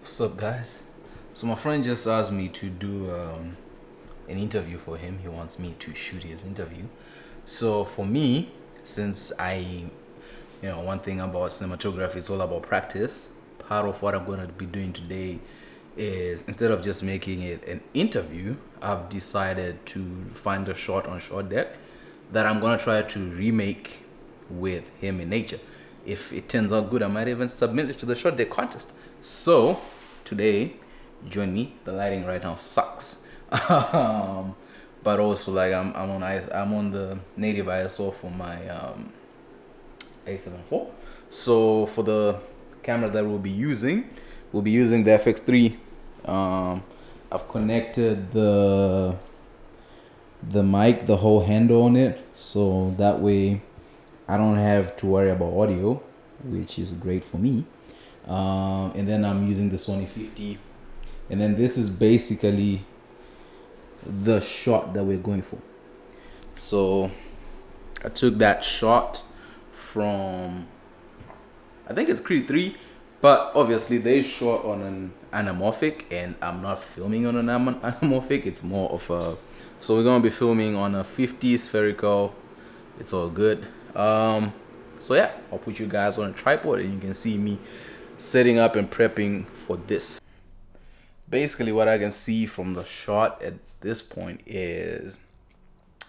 What's up, guys? So my friend just asked me to do an interview for him. He wants me to shoot his interview. So for me, since one thing about cinematography, it's all about practice. Part of what I'm going to be doing today is, instead of just making it an interview, I've decided to find a shot on shot deck that I'm going to try to remake with him in nature. If it turns out good, I might even submit it to the shot deck contest. So today, join me. The lighting right now sucks. But also, like, I'm on the native ISO for my A7 IV. So for the camera that we'll be using the FX3. I've connected the mic, the whole handle on it, so that way I don't have to worry about audio, which is great for me. And then I'm using the Sony 50, and then this is basically the shot that we're going for. So I took that shot from, I think it's Creed 3, but obviously they shot on an anamorphic, and I'm not filming on an anamorphic. It's more of a, so we're gonna be filming on a 50 spherical. It's all good. So yeah, I'll put you guys on a tripod and you can see me setting up and prepping for this. Basically what I can see from the shot at this point is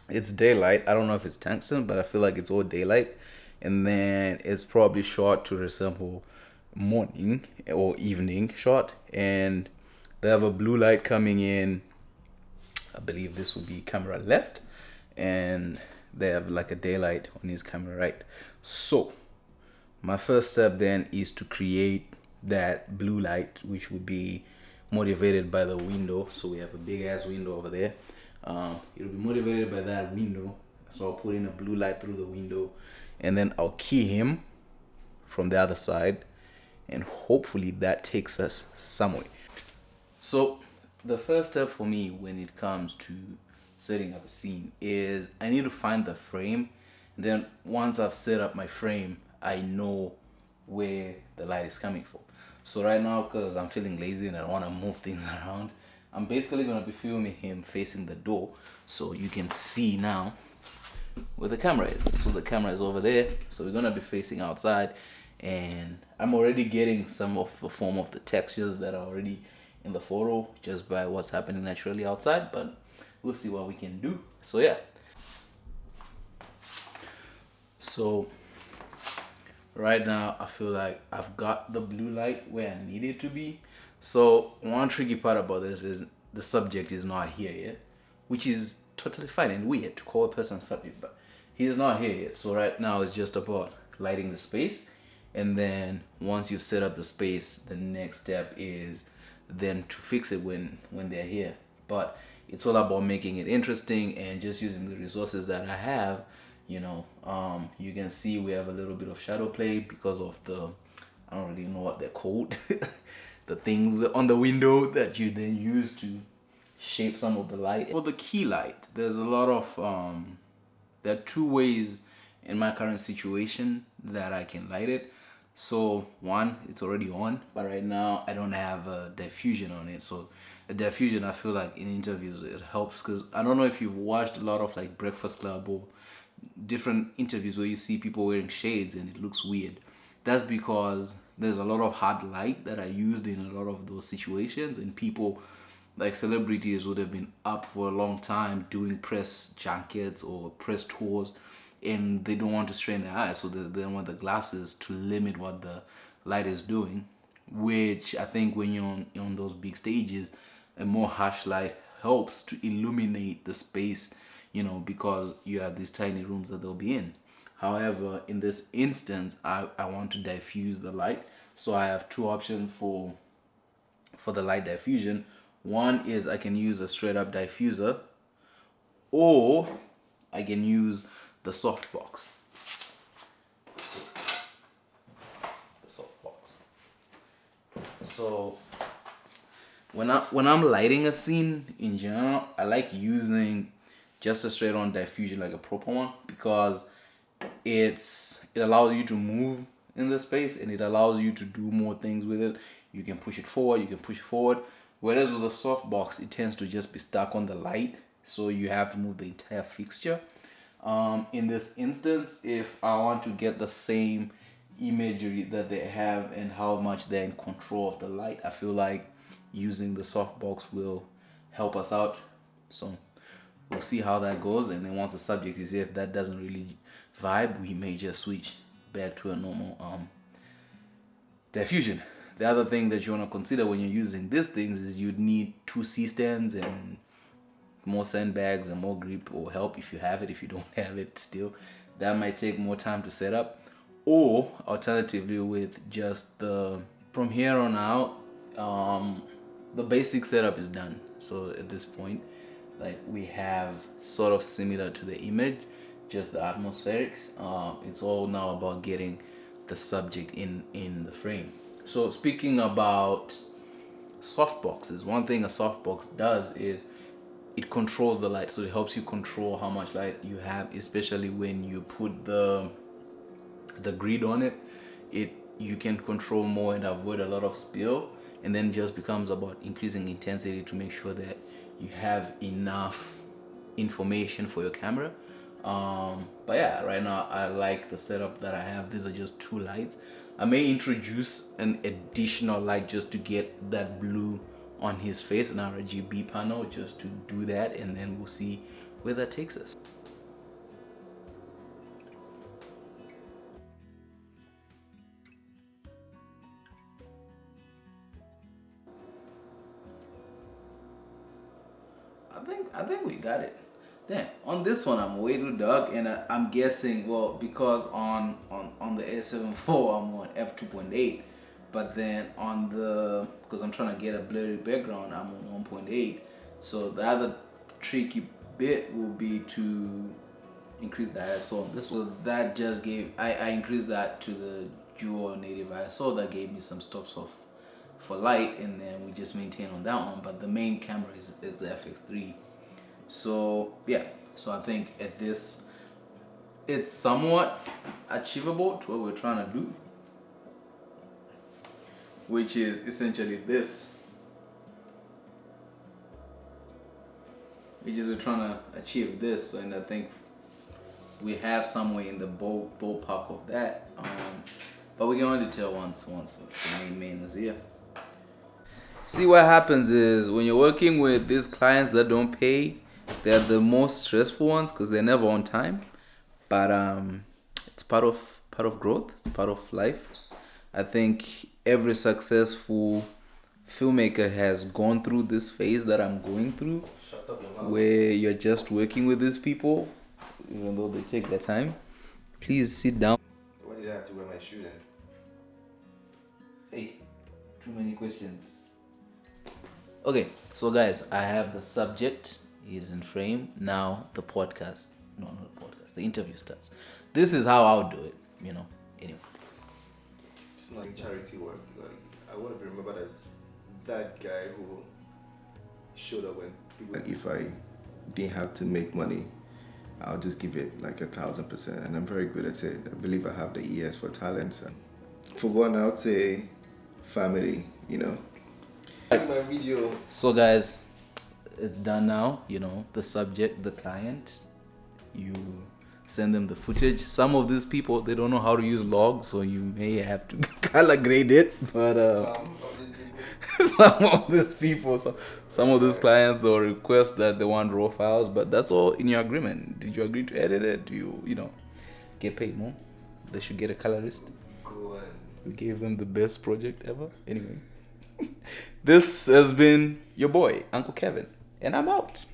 it's daylight. I don't know if it's tungsten, but I feel like it's all daylight. And then it's probably shot to resemble morning or evening shot. And they have a blue light coming in. I believe this would be camera left. And they have like a daylight on his camera right. So my first step then is to create that blue light, which would be motivated by the window. So we have a big ass window over there. It'll be motivated by that window. So I'll put in a blue light through the window, and then I'll key him from the other side, and hopefully that takes us somewhere. So the first step for me when it comes to setting up a scene is I need to find the frame. And then once I've set up my frame, I know where the light is coming from. So right now, because I'm feeling lazy and I don't want to move things around, I'm basically going to be filming him facing the door, so you can see now where the camera is. So the camera is over there, so we're going to be facing outside, and I'm already getting some of the form of the textures that are already in the photo just by what's happening naturally outside, but we'll see what we can do. So yeah, so right now I feel like I've got the blue light where I need it to be. So one tricky part about this is the subject is not here yet, which is totally fine and weird to call a person subject, but he is not here yet. So right now it's just about lighting the space, and then once you've set up the space, the next step is then to fix it when they're here. But it's all about making it interesting and just using the resources that I have. You can see we have a little bit of shadow play because of the, I don't really know what they're called, the things on the window that you then use to shape some of the light. For the key light, there's a lot of, there are two ways in my current situation that I can light it. So one, it's already on, but right now I don't have a diffusion on it. So a diffusion, I feel like in interviews it helps, because I don't know if you've watched a lot of like Breakfast Club or different interviews where you see people wearing shades and it looks weird. That's because there's a lot of hard light that I used in a lot of those situations, and people like celebrities would have been up for a long time doing press junkets or press tours, and they don't want to strain their eyes, so they want the glasses to limit what the light is doing, which I think when you're on those big stages, a more harsh light helps to illuminate the space, because you have these tiny rooms that they'll be in. However, in this instance, I want to diffuse the light. So I have two options for the light diffusion. One is I can use a straight up diffuser, or I can use the softbox. So when I'm lighting a scene in general, I like using just a straight on diffusion, like a proper one, because it allows you to move in the space, and it allows you to do more things with it. You can push it forward, you can push it forward. Whereas with the softbox, it tends to just be stuck on the light, so you have to move the entire fixture. In this instance, if I want to get the same imagery that they have and how much they're in control of the light, I feel like using the softbox will help us out. So we'll see how that goes, and then once the subject is here, if that doesn't really vibe, we may just switch back to a normal diffusion. The other thing that you want to consider when you're using these things is you'd need 2 C-stands and more sandbags and more grip or help if you have it. If you don't have it still, that might take more time to set up. Or alternatively, with just the, from here on out, the basic setup is done. So at this point, like, we have sort of similar to the image, just the atmospherics. It's all now about getting the subject in the frame. So speaking about softboxes, one thing a softbox does is it controls the light. So it helps you control how much light you have, especially when you put the grid on it. You can control more and avoid a lot of spill, and then just becomes about increasing intensity to make sure that you have enough information for your camera. But yeah, right now I like the setup that I have. These are just 2 lights. I may introduce an additional light just to get that blue on his face, an RGB panel, just to do that, and then we'll see where that takes us. I think we got it. Damn, on this one I'm way too dark, and I'm guessing, well, because on the A7 IV I'm on f2.8, but then on the, because I'm trying to get a blurry background, I'm on 1.8. So the other tricky bit will be to increase the ISO on this one. That just gave, I increased that to the dual native ISO. That gave me some stops off for light, and then we just maintain on that one. But the main camera is the FX3. So yeah, so I think at this, it's somewhat achievable to what we're trying to do, which is essentially this, which is we're trying to achieve this. And I think we have somewhere in the ballpark of that, but we can only tell once the main is here. See, what happens is when you're working with these clients that don't pay, they're the most stressful ones because they're never on time. But it's part of growth. It's part of life. I think every successful filmmaker has gone through this phase that I'm going through, where you're just working with these people, even though they take their time. Please sit down. Why did I have to wear my shoe then? Hey, too many questions. Okay, so guys, I have the subject. He's in frame. Now the podcast. No, not the podcast. The interview starts. This is how I'll do it, Anyway. It's not charity work. Like, I want to be remembered as that guy who showed up when people. Like, if I didn't have to make money, I'll just give it like 1,000%, and I'm very good at it. I believe I have the ES for talent. For one, I would say family. My video. So guys, it's done now. The subject, the client, you send them the footage. Some of these people, they don't know how to use log, so you may have to color grade it. But some of these people, some of these clients, they'll request that they want raw files, but that's all in your agreement. Did you agree to edit it? Do you get paid more? They should get a colorist. Good. We gave them the best project ever. Anyway, this has been your boy, Uncle Kevin, and I'm out.